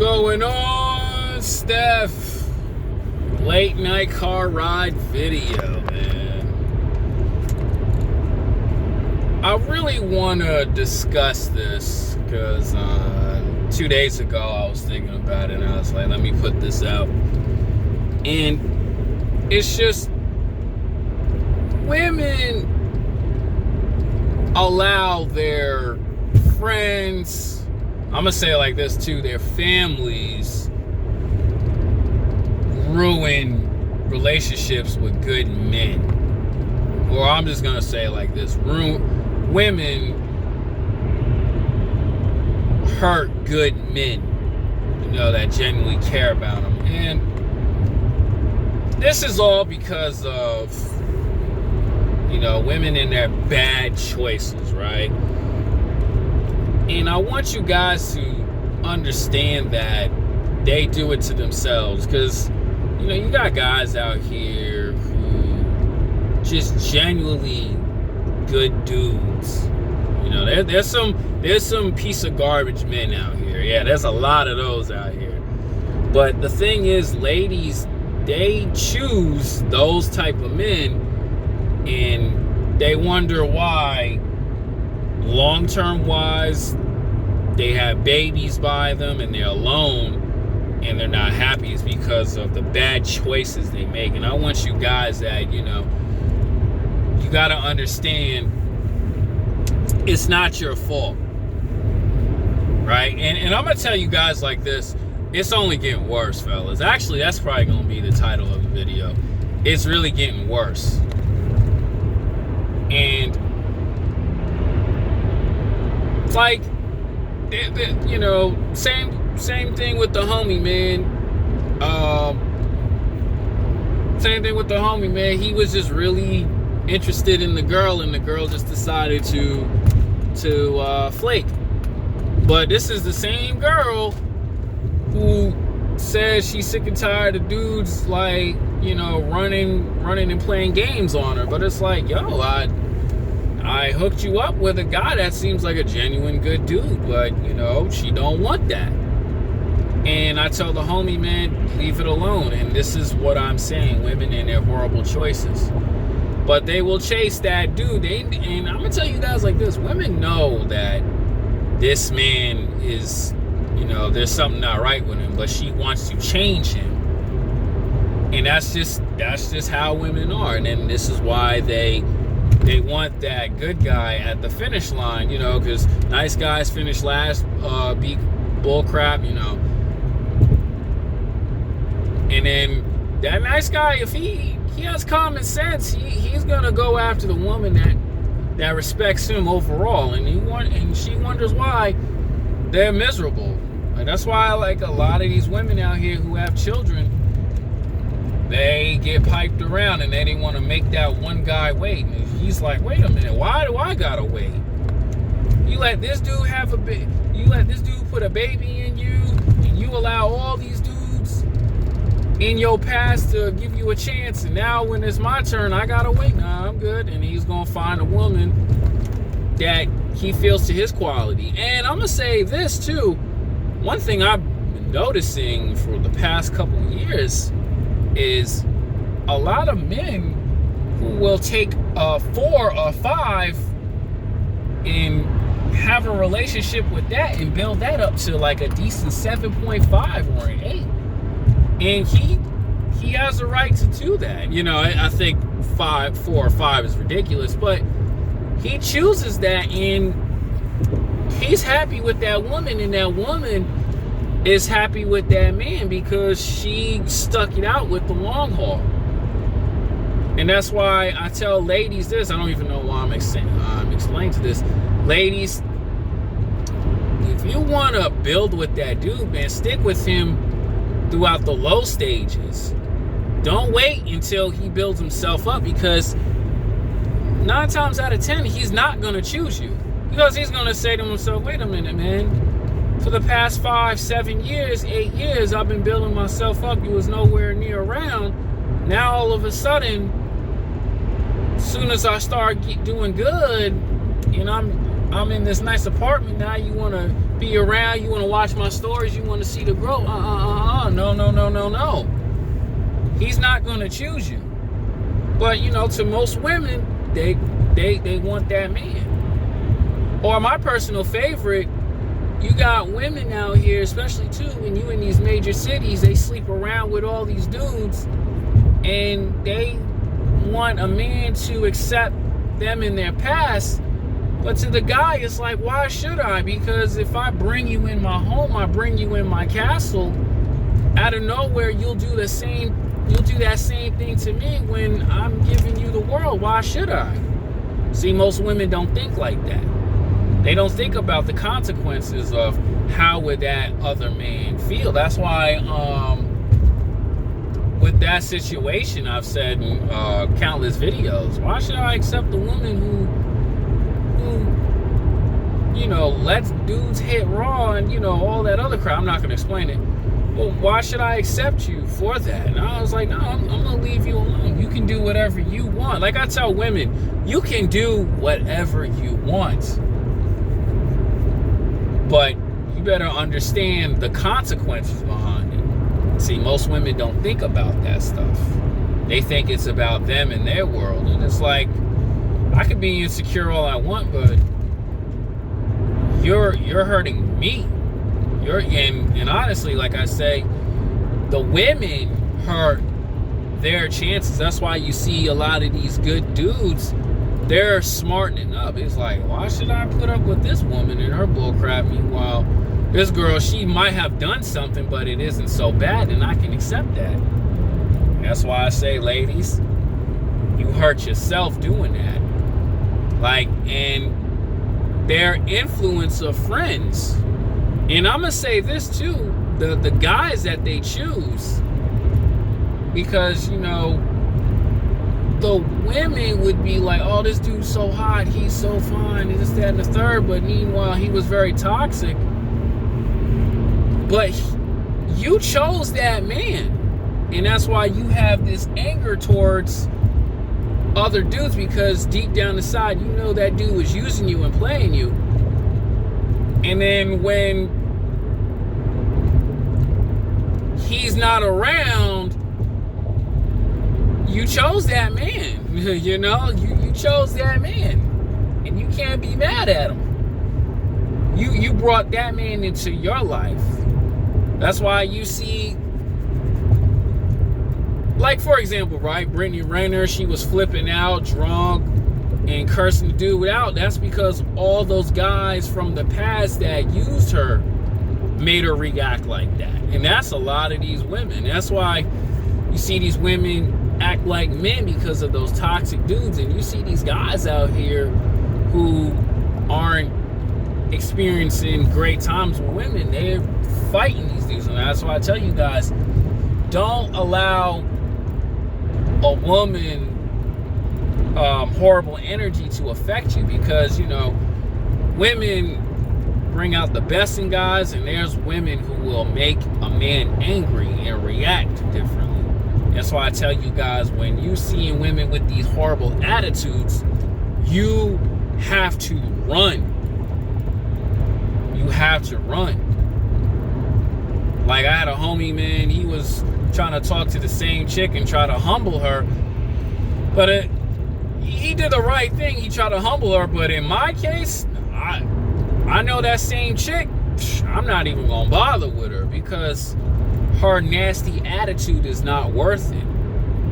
going on, Steph? Late night car ride video, man. I really want to discuss this because 2 days ago I was thinking about it and I was like, let me put this out. And it's just women allow their friends, I'm gonna say it like this too, their families ruin relationships with good men. Or I'm just gonna say it like this, women hurt good men, that genuinely care about them. And this is all because of women and their bad choices, right? And I want you guys to understand that they do it to themselves, because you got guys out here who just genuinely good dudes. There's some piece of garbage men out here. Yeah, there's a lot of those out here. But the thing is, ladies, they choose those type of men, and they wonder why, long-term wise, they have babies by them and they're alone and they're not happy. It's because of the bad choices they make. And I want you guys that, you got to understand, it's not your fault, right? And I'm going to tell you guys like this, it's only getting worse, fellas. Actually, that's probably going to be the title of the video. It's really getting worse. And it's like, same thing with the homie, man. Same thing with the homie, man. He was just really interested in the girl, and the girl just decided to flake. But this is the same girl who says she's sick and tired of dudes like, running and playing games on her. But it's like, yo, I hooked you up with a guy that seems like a genuine good dude, but she don't want that. And I tell the homie, man, leave it alone. And this is what I'm saying, women and their horrible choices. But they will chase that dude. And I'm gonna tell you guys like this, women know that this man is, there's something not right with him, but she wants to change him. And that's just how women are. And then this is why they want that good guy at the finish line, because nice guys finish last, be bull crap, And then that nice guy, if he has common sense, he's gonna go after the woman that respects him overall. And she wonders why they're miserable. And that's why, like, a lot of these women out here who have children, they get piped around and they didn't want to make that one guy wait. And he's like, wait a minute, why do I gotta wait? You let this dude you let this dude put a baby in you, and you allow all these dudes in your past to give you a chance, and now when it's my turn, I gotta wait. Nah, I'm good. And he's gonna find a woman that he feels to his quality. And I'm gonna say this too. One thing I've been noticing for the past couple of years is a lot of men who will take a 4 or 5 and have a relationship with that and build that up to like a decent 7.5 or an 8. And he has a right to do that. I think 4 or 5 is ridiculous, but he chooses that, and he's happy with that woman, and that woman is happy with that man because she stuck it out with the long haul. And that's why I tell ladies this. I don't even know why I'm explaining to this. Ladies, if you want to build with that dude, man, stick with him throughout the low stages. Don't wait until he builds himself up, because 9 times out of 10, he's not going to choose you. Because he's going to say to himself, wait a minute, man. For the past 5, 7 years, 8 years, I've been building myself up. You was nowhere near around. Now, all of a sudden, as soon as I start doing good, and I'm in this nice apartment, now you want to be around, you want to watch my stories, you want to see the growth. No. He's not going to choose you. But, you know, to most women, they want that man. Or my personal favorite, you got women out here, especially too, when you in these major cities, they sleep around with all these dudes, and they want a man to accept them in their past. But to the guy, it's like, why should I? Because if I bring you in my home, I bring you in my castle, out of nowhere, you'll do that same thing to me when I'm giving you the world. Why should I? See, most women don't think like that. They don't think about the consequences of how would that other man feel. That's why with that situation, I've said in countless videos, why should I accept a woman who you know, lets dudes hit raw and, you know, all that other crap? I'm not going to explain it. Well, why should I accept you for that? And I was like, no, I'm going to leave you alone. You can do whatever you want. Like I tell women, you can do whatever you want. But you better understand the consequences behind it. See, most women don't think about that stuff. They think it's about them and their world. And it's like, I could be insecure all I want, but you're hurting me. And honestly, like I say, the women hurt their chances. That's why you see a lot of these good dudes, they're smartening up. It's like, why should I put up with this woman and her bullcrap? Meanwhile, this girl, she might have done something, but it isn't so bad, and I can accept that. That's why I say, ladies, you hurt yourself doing that. Like, and their influence of friends. And I'm going to say this too, the guys that they choose, because, you know, the women would be like, oh, this dude's so hot, he's so fine, and this, that, and the third, but meanwhile, he was very toxic. But you chose that man. And that's why you have this anger towards other dudes, because deep down inside, you know that dude was using you and playing you. And then when he's not around, you chose that man. You know, you chose that man, and you can't be mad at him. You brought that man into your life. That's why you see, like, for example, right, Brittany Renner, she was flipping out, drunk, and cursing the dude out. That's because all those guys from the past that used her made her react like that. And that's a lot of these women. That's why you see these women act like men, because of those toxic dudes. And you see these guys out here who aren't experiencing great times with women. They're fighting these dudes. And that's why I tell you guys, don't allow a woman horrible energy to affect you, because, you know, women bring out the best in guys, and there's women who will make a man angry and react differently. That's why I tell you guys, when you see women with these horrible attitudes, you have to run. You have to run. Like, I had a homie, man, he was trying to talk to the same chick and try to humble her, but he did the right thing. He tried to humble her, but in my case, I know that same chick, I'm not even gonna bother with her, because her nasty attitude is not worth it.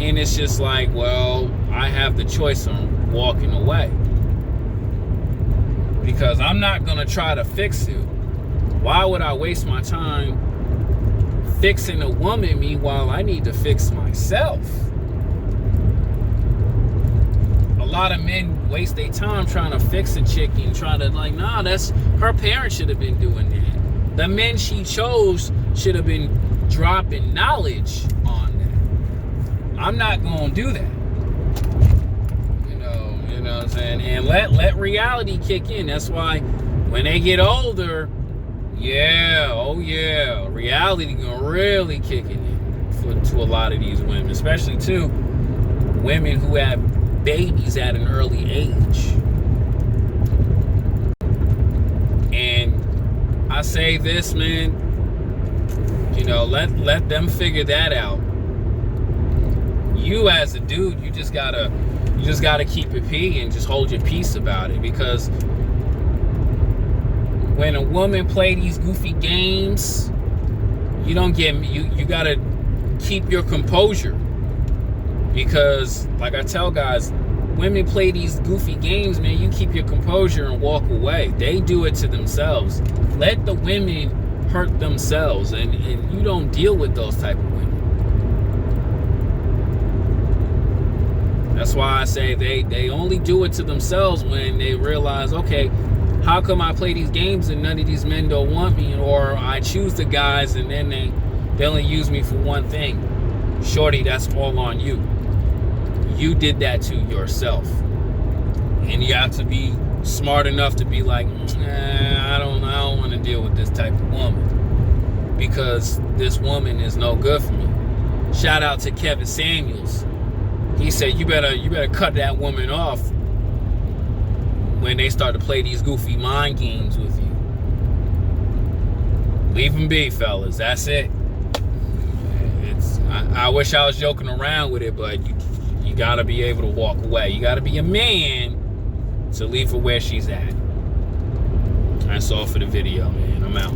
And it's just like, well, I have the choice on walking away, because I'm not gonna try to fix it. Why would I waste my time fixing a woman? Meanwhile, I need to fix myself. A lot of men waste their time trying to fix a chick and trying to, like, nah, that's her parents should have been doing that. The men she chose should have been dropping knowledge on that. I'm not gonna do that. You know what I'm saying? And let reality kick in. That's why when they get older, reality gonna really kick it in to a lot of these women, especially too women who have babies at an early age. And I I say this, man, you know, let them figure that out. You as a dude, you just gotta keep it P and just hold your peace about it. Because when a woman play these goofy games, you gotta keep your composure. Because like I tell guys, women play these goofy games, man, you keep your composure and walk away. They do it to themselves. Let the women hurt themselves, and you don't deal with those type of women. That's why I say they only do it to themselves when they realize, okay, how come I play these games and none of these men don't want me? Or I choose the guys and then they only use me for one thing. Shorty, that's all on you. You did that to yourself. And you have to be smart enough to be like, I don't want to deal with this type of woman, because this woman is no good for me. Shout out to Kevin Samuels. He said, you better cut that woman off when they start to play these goofy mind games with you. Leave them be, fellas. That's it. I wish I was joking around with it, but you gotta be able to walk away. You gotta be a man to leave her where she's at. That's all for the video, man. I'm out.